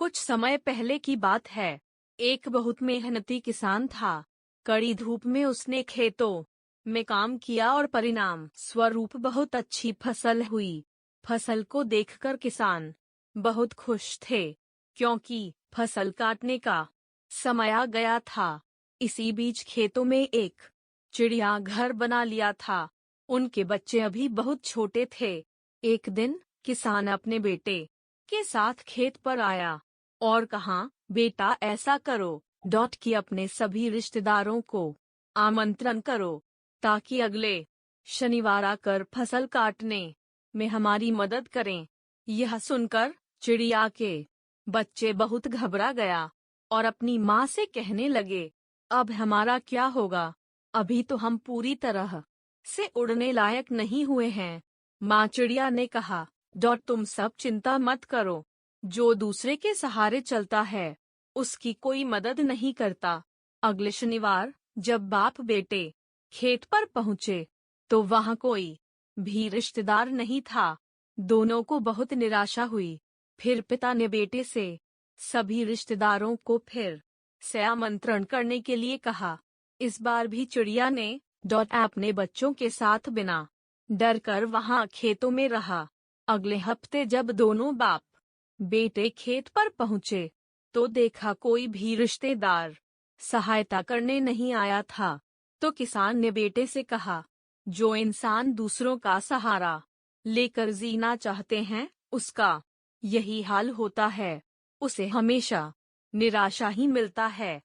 कुछ समय पहले की बात है। एक बहुत मेहनती किसान था। कड़ी धूप में उसने खेतों में काम किया और परिणाम स्वरूप बहुत अच्छी फसल हुई। फसल को देखकर किसान बहुत खुश थे, क्योंकि फसल काटने का समय आ गया था। इसी बीच खेतों में एक चिड़िया घर बना लिया था। उनके बच्चे अभी बहुत छोटे थे। एक दिन किसान अपने बेटे के साथ खेत पर आया और कहा, बेटा ऐसा करो कि अपने सभी रिश्तेदारों को आमंत्रण करो, ताकि अगले शनिवार आकर फसल काटने में हमारी मदद करें। यह सुनकर चिड़िया के बच्चे बहुत घबरा गया और अपनी माँ से कहने लगे, अब हमारा क्या होगा? अभी तो हम पूरी तरह से उड़ने लायक नहीं हुए हैं। माँ चिड़िया ने कहा, तुम सब चिंता मत करो। जो दूसरे के सहारे चलता है, उसकी कोई मदद नहीं करता। अगले शनिवार जब बाप बेटे खेत पर पहुंचे, तो वहां कोई भी रिश्तेदार नहीं था। दोनों को बहुत निराशा हुई। फिर पिता ने बेटे से सभी रिश्तेदारों को फिर से आमंत्रण करने के लिए कहा। इस बार भी चिड़िया ने अपने बच्चों के साथ बिना डर कर वहां खेतों में रहा। अगले हफ्ते जब दोनों बाप बेटे खेत पर पहुंचे, तो देखा कोई भी रिश्तेदार सहायता करने नहीं आया था। तो किसान ने बेटे से कहा, जो इंसान दूसरों का सहारा लेकर जीना चाहते हैं, उसका यही हाल होता है। उसे हमेशा निराशा ही मिलता है।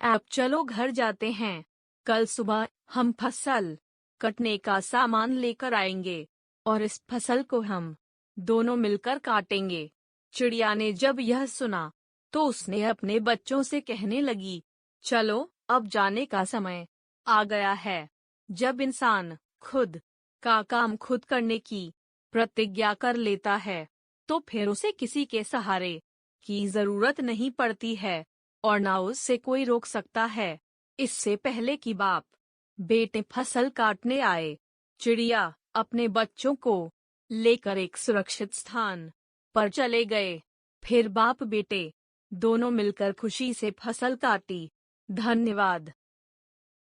आप चलो घर जाते हैं। कल सुबह हम फसल कटने का सामान लेकर आएंगे और इस फसल को हम दोनों मिलकर काटेंगे। चिड़िया ने जब यह सुना, तो उसने अपने बच्चों से कहने लगी, चलो अब जाने का समय आ गया है। जब इंसान खुद का काम खुद करने की प्रतिज्ञा कर लेता है, तो फिर उसे किसी के सहारे की जरूरत नहीं पड़ती है और ना उससे कोई रोक सकता है। इससे पहले कि बाप बेटे फसल काटने आए, चिड़िया अपने बच्चों को लेकर एक सुरक्षित स्थान पर चले गए। फिर बाप बेटे दोनों मिलकर खुशी से फसल काटी। धन्यवाद।